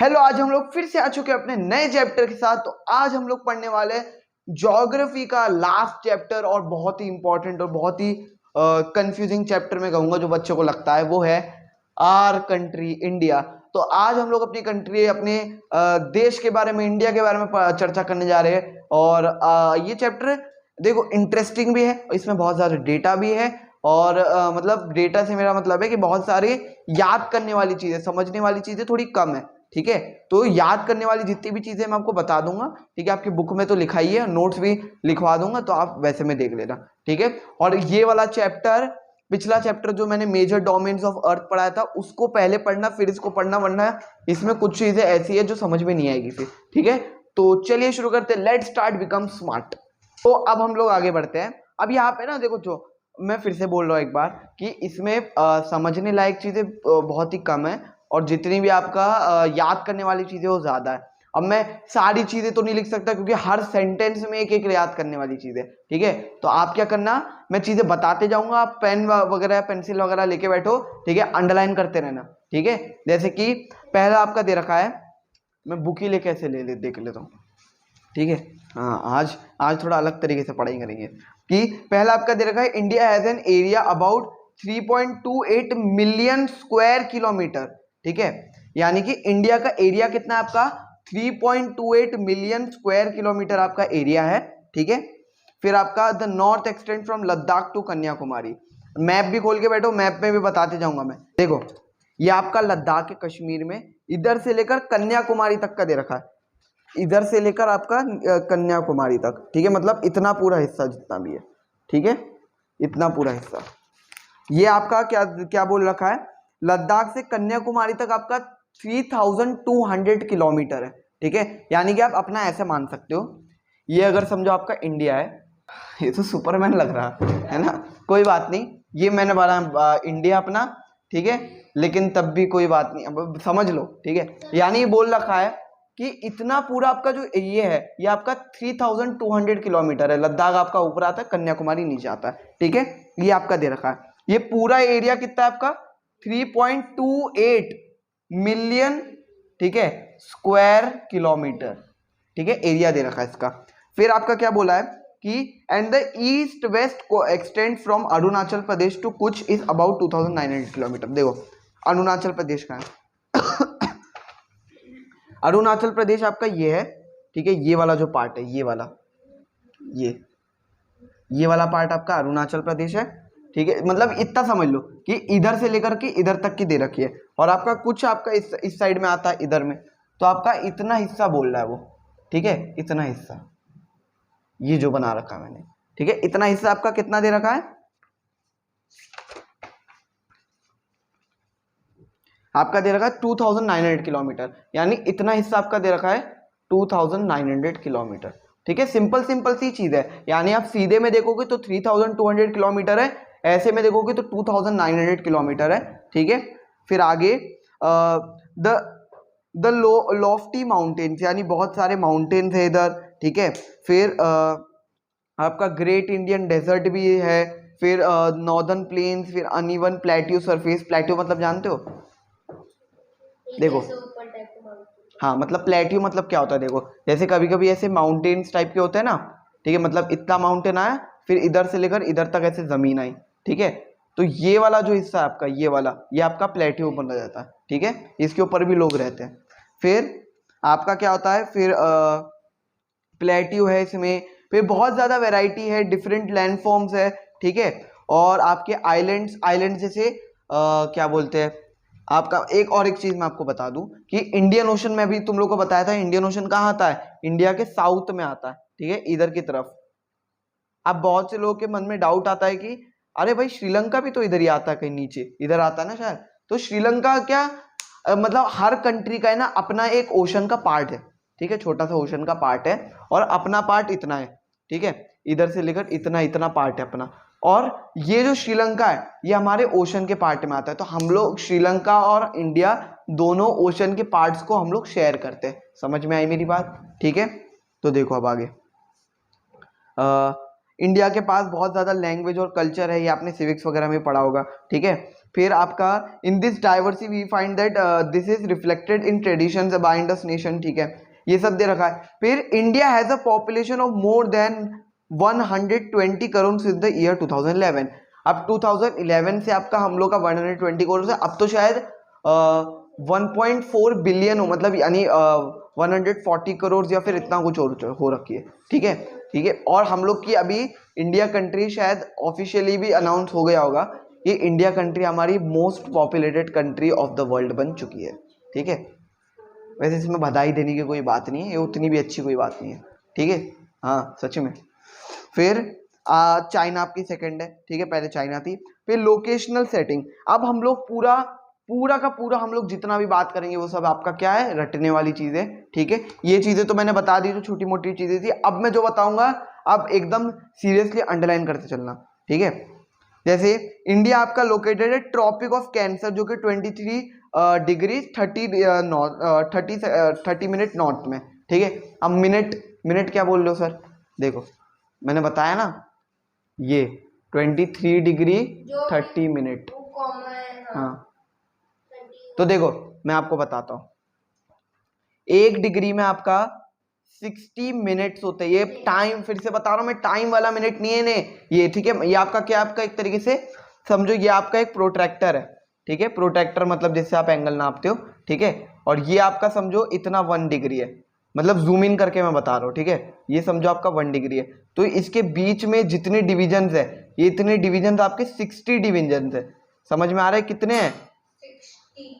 Hello, आज हम लोग फिर से आ चुके हैं अपने नए चैप्टर के साथ। तो आज हम लोग पढ़ने वाले ज्योग्राफी का लास्ट चैप्टर और बहुत ही इंपॉर्टेंट और बहुत ही कंफ्यूजिंग चैप्टर में कहूंगा जो बच्चों को लगता है, वो है आर कंट्री इंडिया। तो आज हम लोग अपनी कंट्री, अपने देश के बारे में, इंडिया के बारे में चर्चा करने जा रहे हैं। और ये चैप्टर देखो इंटरेस्टिंग भी है, इसमें बहुत सारे डेटा भी है। और मतलब डेटा से मेरा मतलब है कि बहुत सारी याद करने वाली चीजें, समझने वाली चीजें थोड़ी कम है। ठीक है, तो याद करने वाली जितनी भी चीजें मैं आपको बता दूंगा। ठीक है, आपकी बुक में तो लिखा ही है, नोट्स भी लिखवा दूंगा, तो आप वैसे में देख लेना। ठीक है, और ये वाला चैप्टर, पिछला चैप्टर जो मैंने मेजर डोमेन्स ऑफ अर्थ पढ़ाया था, उसको पहले पढ़ना फिर इसको पढ़ना, वरना इसमें कुछ चीजें ऐसी है जो समझ में नहीं आएगी फिर। ठीक है, तो चलिए शुरू करते हैं। Let's start become smart. तो अब हम लोग आगे बढ़ते हैं। अब यहाँ पे ना देखो, जो मैं फिर से बोल रहा हूँ एक बार कि इसमें समझने लायक चीजें बहुत ही कम है, और जितनी भी आपका याद करने वाली चीजें वो ज्यादा है। अब मैं सारी चीजें तो नहीं लिख सकता, क्योंकि हर सेंटेंस में एक एक याद करने वाली चीज है। ठीक है, तो आप क्या करना, मैं चीजें बताते जाऊंगा, आप पेन वगैरह पेंसिल वगैरह लेके बैठो। ठीक है, अंडरलाइन करते रहना। ठीक है, जैसे कि पहला आपका दे रखा है, मैं बुक ही लेके ऐसे देख लेता हूँ। ठीक है, हाँ, आज थोड़ा अलग तरीके से पढ़ाई करेंगे। कि पहला आपका दे रखा है, India has an area about 3.28 million square kilometre. ठीक है, यानी कि इंडिया का एरिया कितना है आपका, 3.28 मिलियन स्क्वायर किलोमीटर आपका एरिया है। ठीक है, फिर आपका the north extend from Ladakh to Kanyakumari. Map भी खोल के बैठो, मैप में भी बताते जाऊंगा मैं। देखो, ये आपका लद्दाख के कश्मीर में इधर से लेकर कन्याकुमारी तक का दे रखा है, इधर से लेकर आपका कन्याकुमारी तक। ठीक है, मतलब इतना पूरा हिस्सा जितना भी है। ठीक है, इतना पूरा हिस्सा, ये आपका क्या क्या बोल रखा है, लद्दाख से कन्याकुमारी तक आपका 3200 किलोमीटर है। ठीक है, यानी कि आप अपना ऐसे मान सकते हो, ये अगर समझो आपका इंडिया है, ये तो सुपरमैन लग रहा है ना, कोई बात नहीं, ये मैंने बोला इंडिया अपना। ठीक है, लेकिन तब भी कोई बात नहीं, अब समझ लो। ठीक है, यानी ये बोल रखा है कि इतना पूरा आपका जो ये है, ये आपका 3200 किलोमीटर है। लद्दाख आपका ऊपर आता है, कन्याकुमारी नीचे आता है। ठीक है, ये आपका दे रखा है। ये पूरा एरिया कितना है आपका, 3.28 मिलियन, ठीक है, स्क्वायर किलोमीटर। ठीक है, एरिया दे रखा है इसका। फिर आपका क्या बोला है कि एंड द ईस्ट वेस्ट को extend from Arunachal Pradesh to Kutch is about 2900 kilometre. देखो, अरुणाचल प्रदेश का है अरुणाचल प्रदेश आपका ये है। ठीक है, ये वाला जो पार्ट है, ये वाला, ये वाला पार्ट आपका अरुणाचल प्रदेश है। ठीक है, मतलब इतना समझ लो कि इधर से लेकर के इधर तक की दे रखी है, और आपका कुछ आपका इस साइड में आता है, इधर में, तो आपका इतना हिस्सा बोल रहा है वो। ठीक है, इतना हिस्सा, ये जो बना रखा है मैंने। ठीक है, इतना हिस्सा आपका कितना दे रखा है, आपका दे रखा है 2900 किलोमीटर, यानी इतना हिस्सा आपका दे रखा है 2900 किलोमीटर। ठीक है, सिंपल सिंपल सी चीज है, यानी आप सीधे में देखोगे तो 3200 किलोमीटर है, ऐसे में देखोगे तो 2900 किलोमीटर है। ठीक है, फिर आगे द द लॉफ्टी माउंटेन्स, यानी बहुत सारे माउंटेन्स है इधर। ठीक है, फिर आपका ग्रेट इंडियन डेजर्ट भी है, फिर नॉर्दर्न प्लेन्स, फिर अनइवन प्लेट्यू सरफेस। प्लेट्यू मतलब जानते हो, देखो, हाँ, मतलब प्लेट्यू मतलब क्या होता है, देखो जैसे कभी कभी ऐसे माउंटेन्स टाइप के होते हैं ना। ठीक है, मतलब इतना माउंटेन आया, फिर इधर से लेकर इधर तक ऐसे जमीन आई। ठीक है, तो ये वाला जो हिस्सा है आपका, ये वाला, ये आपका प्लेट्यू बना जाता है। ठीक है, इसके ऊपर भी लोग रहते हैं। फिर आपका क्या होता है, फिर प्लेट्यू है इसमें, फिर बहुत ज्यादा वैरायटी है, डिफरेंट लैंडफॉर्म्स है। ठीक है, और आपके आइलैंड्स, आइलैंड जैसे क्या बोलते हैं आपका, एक चीज मैं आपको बता दूं कि इंडियन ओशन में भी तुम लोग को बताया था, इंडियन ओशन कहाँ आता है, इंडिया के साउथ में आता है। ठीक है, इधर की तरफ। अब बहुत से लोगों के मन में डाउट आता है कि अरे भाई, श्रीलंका भी तो इधर ही आता है, कहीं नीचे इधर आता है ना शायद। तो श्रीलंका क्या, मतलब हर कंट्री का है ना अपना एक ओशन का पार्ट है। ठीक है, छोटा सा ओशन का पार्ट है, और अपना पार्ट इतना है। ठीक है, इधर से लेकर इतना इतना पार्ट है अपना, और ये जो श्रीलंका है ये हमारे ओशन के पार्ट में आता है। तो हम लोग श्रीलंका और इंडिया दोनों ओशन के पार्ट्स को हम लोग शेयर करते हैं। समझ में आई मेरी बात? ठीक है, तो देखो अब आगे, इंडिया के पास बहुत ज़्यादा लैंग्वेज और कल्चर है, ये आपने सिविक्स वगैरह में पढ़ा होगा। ठीक है, फिर आपका in this diversity we find that this is reflected in traditions bind us nation, ठीक है, ये सब दे रखा है। फिर India has a population of more than 120 crore in the year 2011। अब 2011 से आपका हम लोग का 120 करोड़ से अब तो शायद 1.4 बिलियन हो, मतलब यानी 140 करोड़ या फिर इतना कुछ हो रखी है, ठीक है, ठीक है। और हम लोग की अभी इंडिया कंट्री शायद ऑफिशियली भी अनाउंस हो गया होगा कि इंडिया कंट्री हमारी most populated country of the world बन चुकी है, ठीक है। वैसे इसमें बधाई देने की कोई बात नहीं है, ये उतनी भी अच्छी कोई बात नहीं है, ठीक है, हाँ सच में। फिर चाइना आपकी सेकंड है, ठीक है, पहले चाइना थी। फिर लोकेशनल सेटिंग, अब हम लोग पूरा का पूरा हम लोग जितना भी बात करेंगे वो सब आपका क्या है, रटने वाली चीजें, ठीक है। ये चीजें तो मैंने बता दी, जो छोटी मोटी चीजें थी। अब मैं जो बताऊंगा अब एकदम सीरियसली अंडरलाइन करते चलना, ठीक है। जैसे इंडिया आपका लोकेटेड है ट्रॉपिक ऑफ कैंसर, जो कि 23 डिग्री 30 मिनट नॉर्थ में, ठीक है। अब मिनट क्या बोल रहे हो सर, देखो मैंने बताया ना, ये 23 डिग्री 30 मिनट, हाँ। तो देखो मैं आपको बताता हूँ, 1 डिग्री में आपका 60 मिनट्स होते हैं। ये टाइम, फिर से बता रहा हूँ मैं, टाइम वाला मिनट नहीं है ने ये, ठीक है। ये आपका क्या, आपका एक तरीके से समझो ये आपका एक प्रोट्रैक्टर है, ठीक है। प्रोट्रैक्टर मतलब जिससे आप एंगल नापते हो, ठीक है। और ये आपका समझो इतना 1 डिग्री है, मतलब जूम इन करके मैं बता रहा हूँ, ठीक है। ये समझो आपका 1 डिग्री है, तो इसके बीच में जितने डिविजन्स है, ये इतने डिविजन्स आपके 60 डिविजन्स है। समझ में आ रहा है कितने हैं,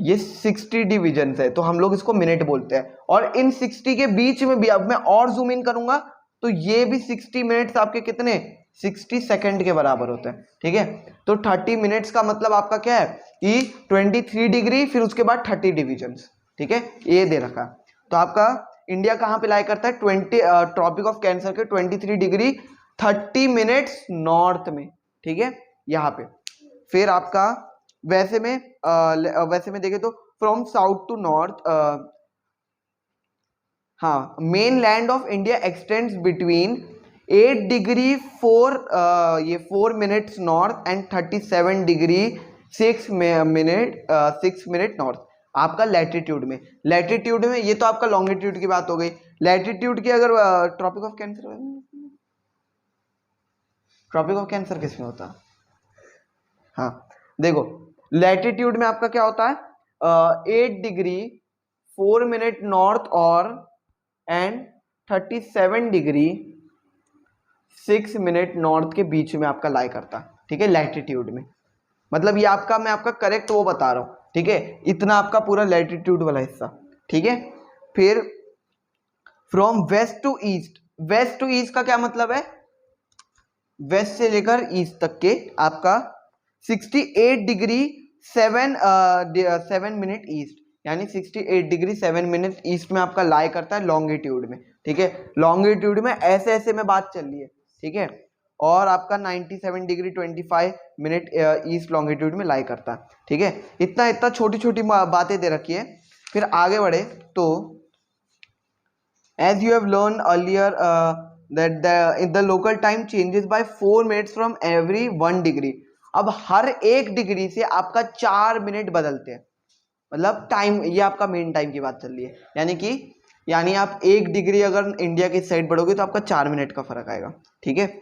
ये 60 डिविजन्स है, तो हम लोग इसको मिनट बोलते हैं। और इन 60 के बीच में भी अब मैं और जूम इन करूंगा तो ये भी 60 मिनट्स आपके कितने, 60 सेकंड के बराबर होते हैं, ठीक है। तो 30 मिनट्स का मतलब आपका क्या है कि 23 डिग्री फिर उसके बाद 30 डिविजन्स, ठीक है, ये दे रखा। तो आपका इंडिया कहाँ पे लाई करता है, ट्रॉपिक ऑफ कैंसर के 23 डिग्री 30 मिनट्स नॉर्थ में, ठीक है, यहाँ पे। फिर आपका वैसे में देखें तो फ्रॉम साउथ टू नॉर्थ, हाँ, main land of India extends between 8 degree 4 minutes north and 37 degree 6 minute north, आपका लैटिट्यूड में। लैटिट्यूड में ये तो आपका लॉन्गिट्यूड की बात हो गई। लैटिट्यूड की अगर ट्रॉपिक ऑफ कैंसर किसमें होता, हाँ देखो लैटिट्यूड में आपका क्या होता है, 8 डिग्री 4 मिनट नॉर्थ और एंड 37 डिग्री 6 मिनट नॉर्थ के बीच में आपका लाई करता, ठीक है, लैटिट्यूड में। मतलब ये आपका, मैं आपका करेक्ट वो बता रहा हूं, ठीक है, इतना आपका पूरा लैटिट्यूड वाला हिस्सा, ठीक है। फिर from west to east, west to east का क्या मतलब है, वेस्ट से लेकर ईस्ट तक के आपका 68 डिग्री 7 मिनट ईस्ट, यानी 68 डिग्री 7 मिनट ईस्ट में आपका लाई करता है लॉन्गिट्यूड में, ठीक है। लॉन्गिट्यूड में ऐसे ऐसे में बात चल रही है, ठीक है। और आपका 97 डिग्री 25 मिनट ईस्ट लॉन्गिट्यूड में लाई करता है, ठीक है। इतना छोटी छोटी बातें दे रखी है। फिर आगे बढ़े तो as you have learned earlier that the local time changes by 4 minutes from every 1 degree। अब हर 1 डिग्री से आपका 4 मिनट बदलते हैं, मतलब टाइम, ये आपका मेन टाइम की बात चल रही है। यानी आप 1 डिग्री अगर इंडिया की साइड बढ़ोगे तो आपका 4 मिनट का फर्क आएगा, ठीक है।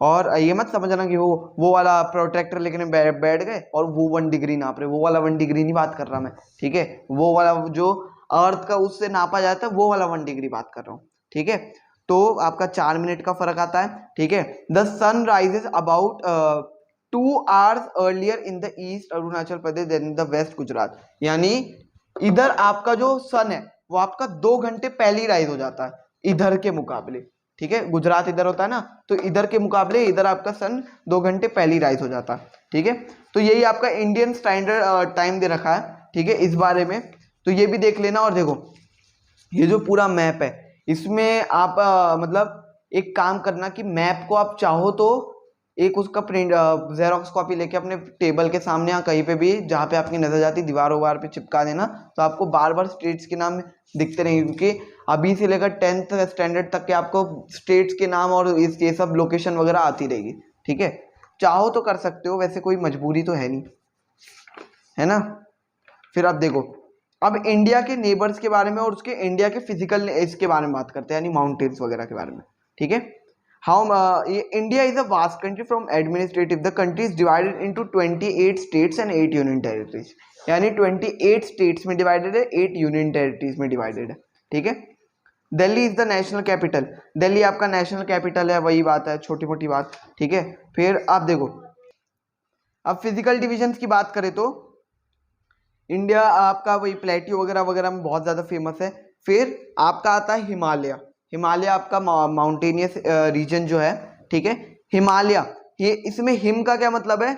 और ये मत समझना कि वो वाला प्रोट्रैक्टर लेके बैठ गए और वो 1 डिग्री नाप रहे, वो वाला 1 डिग्री नहीं बात कर रहा मैं, ठीक है। वो वाला जो अर्थ का उससे नापा जाता है वो वाला 1 डिग्री बात कर रहा हूँ, ठीक है। तो आपका 4 मिनट का फर्क आता है, ठीक है। The sun rises about 2 hours earlier in the east Arunachal Pradesh than the west Gujarat, यानी इधर आपका जो सन है वो आपका 2 घंटे पहले राइज हो जाता है इधर के मुकाबले, ठीक है। गुजरात इधर होता है ना, तो इधर के मुकाबले इधर आपका सन 2 घंटे पहले राइज हो जाता है, ठीक है। तो यही आपका इंडियन स्टैंडर्ड टाइम दे रखा है, ठीक है, इस बारे में तो ये भी देख लेना। और देखो ये जो पूरा मैप है इसमें आप मतलब एक काम करना कि मैप को आप चाहो तो एक उसका प्रिंट जेरोक्स कॉपी लेके अपने टेबल के सामने या कहीं पे भी जहाँ पे आपकी नजर जाती दीवार वार पे चिपका देना, तो आपको बार बार स्टेट्स के नाम दिखते रहेंगे, क्योंकि अभी से लेकर 10th स्टैंडर्ड तक के आपको स्टेट्स के नाम और ये सब लोकेशन वगैरह आती रहेगी, ठीक है। चाहो तो कर सकते हो, वैसे कोई मजबूरी तो है नहीं। है ना। फिर आप देखो, अब इंडिया के नेबर्स के बारे में और उसके इंडिया के फिजिकल इसके बारे में बात करते हैं, यानी माउंटेन्स वगैरह के बारे में, ठीक है। How India is a vast country from administrative, the country is divided into 28 states and 8 union territories, यानी 28 स्टेट्स में डिवाइडेड है, 8 यूनियन टेरिटरीज में डिवाइडेड है, ठीक है। Delhi is the national capital, Delhi आपका नेशनल कैपिटल है, वही बात है, छोटी मोटी बात, ठीक है। फिर आप देखो, अब फिजिकल डिविजन्स की बात करें तो इंडिया आपका वही प्लेट्यू वगैरह वगैरह में बहुत ज़्यादा फेमस है। फिर आपका आता है हिमालय, हिमालय आपका माउंटेनियस रीजन जो है, ठीक है। हिमालय, ये इसमें हिम का क्या मतलब है,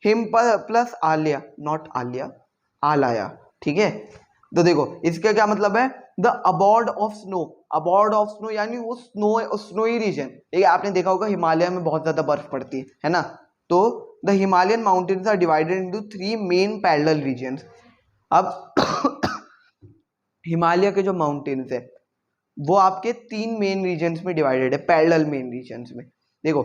हिम प्लस आलिया, नॉट आलिया, आलाया, ठीक है। तो देखो इसका क्या मतलब है, the abode of snow, abode of snow यानी वो स्नोई रीजन, ठीक है। आपने देखा होगा हिमालय में बहुत ज्यादा बर्फ पड़ती है ना। तो the Himalayan mountains are divided into 3 main parallel regions. अब हिमालय के जो माउंटेन्स है वो आपके 3 मेन रीजन्स में डिवाइडेड है, पैरेलल मेन रीजन्स में। देखो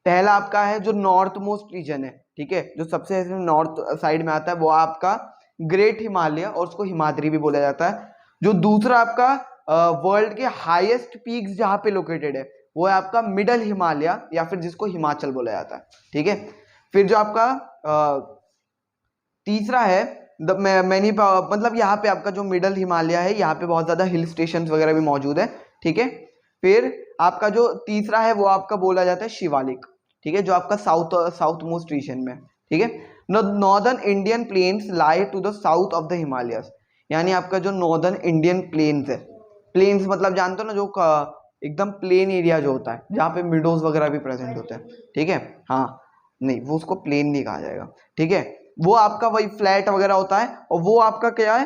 पहला आपका है जो नॉर्थ मोस्ट रीजन है, ठीक है, जो सबसे नॉर्थ साइड में आता है वो आपका ग्रेट हिमालय, और उसको हिमाद्री भी बोला जाता है। जो दूसरा आपका वर्ल्ड के हाईएस्ट पीक्स जहां पे लोकेटेड है वो है आपका मिडल हिमालय, या फिर जिसको हिमाचल बोला जाता है, ठीक है। फिर जो आपका तीसरा है मैनी, मतलब यहाँ पे आपका जो मिडल हिमालय है, यहाँ पे बहुत ज्यादा हिल स्टेशन वगैरह भी मौजूद है, ठीक है। फिर आपका जो तीसरा है वो आपका बोला जाता है शिवालिक, ठीक है, जो आपका साउथ मोस्ट रीजन में, ठीक है। Northern Indian plains lie to the south of the Himalayas, यानी आपका जो नॉर्दर्न इंडियन प्लेन्स है, प्लेन्स मतलब जानते हो ना, जो एकदम प्लेन एरिया जो होता है जहाँ पे मिडोज वगैरह भी प्रेजेंट होते हैं, ठीक है। हाँ नहीं, वो उसको प्लेन नहीं कहा जाएगा, ठीक है, वो आपका वही फ्लैट वगैरह होता है। और वो आपका क्या है,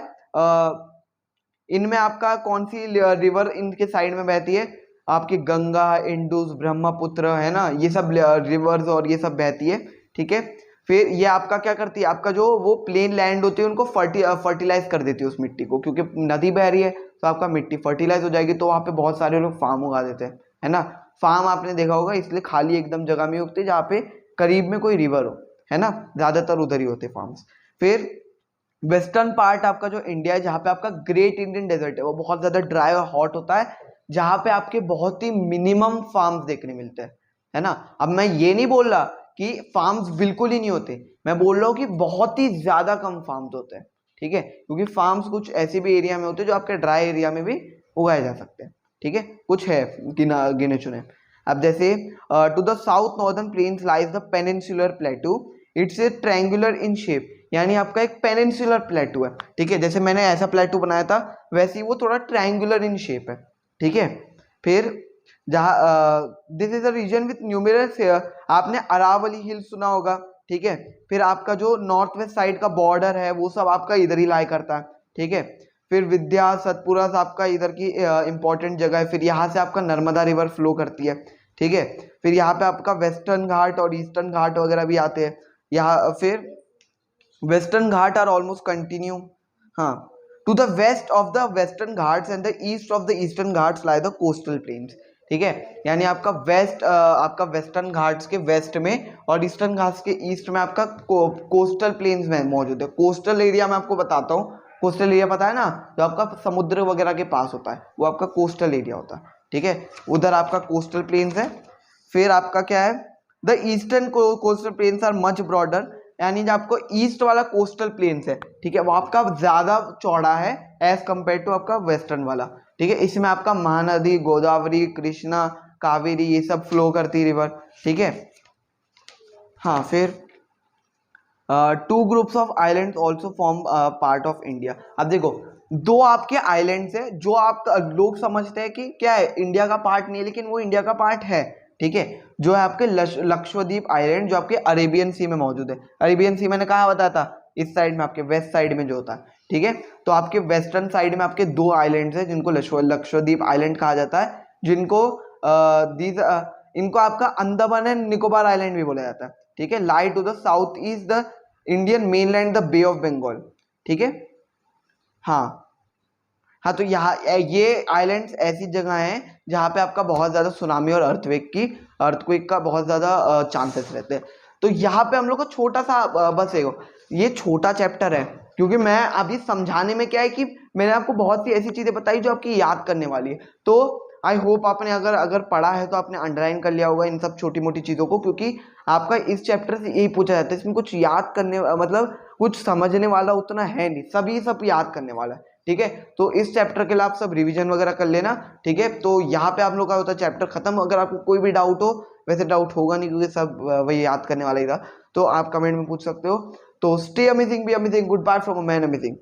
इनमें आपका कौन सी रिवर इनके साइड में बहती है, आपकी गंगा, इंडस, ब्रह्मपुत्र, है ना, ये सब रिवर्स और ये सब बहती है, ठीक है। फिर ये आपका क्या करती है, आपका जो वो प्लेन लैंड होती है उनको फर्टिलाइज कर देती है उस मिट्टी को, क्योंकि नदी बह रही है तो आपका मिट्टी फर्टिलाइज हो जाएगी, तो वहाँ पे बहुत सारे लोग फार्म उगा देते हैं, है ना। फार्म आपने देखा होगा इसलिए खाली एकदम जगह में उगते जहाँ पे करीब में कोई रिवर हो, है ना, ज्यादातर उधर ही होते फार्म्स। फिर वेस्टर्न पार्ट आपका जो इंडिया है, जहाँ पे आपका ग्रेट इंडियन डेजर्ट है, वो बहुत ज्यादा ड्राई और हॉट होता है, जहाँ पे आपके बहुत ही मिनिमम फार्म्स देखने मिलते हैं, है ना। अब मैं ये नहीं बोल रहा कि फार्म्स बिल्कुल ही नहीं होते, मैं बोल रहा हूँ कि बहुत ही ज्यादा कम फार्म्स होते हैं, ठीक है, क्योंकि फार्म्स कुछ ऐसे भी एरिया में होते हैं जो आपके ड्राई एरिया में भी उगाए जा सकते हैं, ठीक है, कुछ है गिने चुने। अब जैसे to the south northern plains lies the peninsular plateau, it's a triangular in shape, यानी आपका एक पेनिनसुलर प्लेटू है, ठीक है, जैसे मैंने ऐसा प्लेटू बनाया था वैसे ही वो थोड़ा ट्रायंगुलर इन शेप है, ठीक है। फिर जहाँ this is a region with numerous, आपने अरावली हिल सुना होगा, ठीक है। फिर आपका जो नॉर्थ वेस्ट साइड का बॉर्डर है वो सब आपका इधर ही लाई करता है, ठीक है। फिर विद्या सतपुरा आपका इधर की इंपॉर्टेंट जगह है। फिर यहाँ से आपका नर्मदा रिवर फ्लो करती है, ठीक है। फिर यहाँ पे आपका वेस्टर्न घाट और ईस्टर्न घाट वगैरह भी आते हैं यहाँ। फिर western Ghat are almost continuous, हाँ, to the west of the western Ghats and the east of the eastern Ghats lie the coastal plains, ठीक है, यानी आपका वेस्ट आपका वेस्टर्न घाट्स के वेस्ट में और ईस्टर्न घाट्स के ईस्ट में आपका कोस्टल प्लेन्स में मौजूद है। कोस्टल एरिया में आपको बताता हूँ, कोस्टल एरिया पता है ना, जो आपका समुद्र वगैरह के पास होता है वो आपका कोस्टल एरिया होता है, ठीक है, उधर आपका कोस्टल प्लेन्स है। फिर आपका क्या है, the eastern coastal plains are much broader, यानी जो आपको ईस्ट वाला कोस्टल प्लेन्स है, ठीक है, वो आपका ज्यादा चौड़ा है एज कंपेयर टू आपका वेस्टर्न वाला, ठीक है। इसमें आपका महानदी, गोदावरी, कृष्णा, कावेरी ये सब फ्लो करती रिवर, ठीक है। हाँ, फिर 2 groups of islands also form part of India. अब देखो 2 आपके आइलैंड्स है जो आप लोग समझते हैं कि क्या है, इंडिया का पार्ट नहीं है, लेकिन वो इंडिया का पार्ट है, ठीक है, जो है आपके लक्षद्वीप आइलैंड, जो आपके अरेबियन सी में मौजूद है। अरेबियन सी मैंने कहा बताया था, इस साइड में आपके वेस्ट साइड में जो होता है, ठीक है। तो आपके वेस्टर्न साइड में आपके 2 आइलैंड्स हैं जिनको लक्षद्वीप आइलैंड कहा जाता है, जिनको इनको आपका अंडमान एंड निकोबार आइलैंड भी बोला जाता है, ठीक है। Lie to the south east the Indian mainland the Bay of Bengal, ठीक है। हाँ, तो यहाँ ये आइलैंड्स ऐसी जगह हैं जहाँ पे आपका बहुत ज्यादा सुनामी और अर्थक्वेक का बहुत ज्यादा चांसेस रहते हैं। तो यहाँ पे हम लोग को छोटा सा बस ये छोटा चैप्टर है, क्योंकि मैं अभी समझाने में क्या है कि मैंने आपको बहुत सी ऐसी चीजें बताई जो आपकी याद करने वाली है। तो आई होप आपने अगर अगर पढ़ा है तो आपने अंडरलाइन कर लिया होगा इन सब छोटी मोटी चीजों को, क्योंकि आपका इस चैप्टर से यही पूछा जाता है। इसमें कुछ याद करने मतलब कुछ समझने वाला उतना है नहीं, सभी सब याद करने वाला है। ठीक है, तो इस चैप्टर के लिए आप सब रिवीजन वगैरह कर लेना। ठीक है, तो यहाँ पे आप लोग का होता है चैप्टर खत्म। अगर आपको कोई भी डाउट हो, वैसे डाउट होगा नहीं क्योंकि सब वही याद करने वाला ही था, तो आप कमेंट में पूछ सकते हो। तो stay amazing, be amazing, good bye from a man amazing.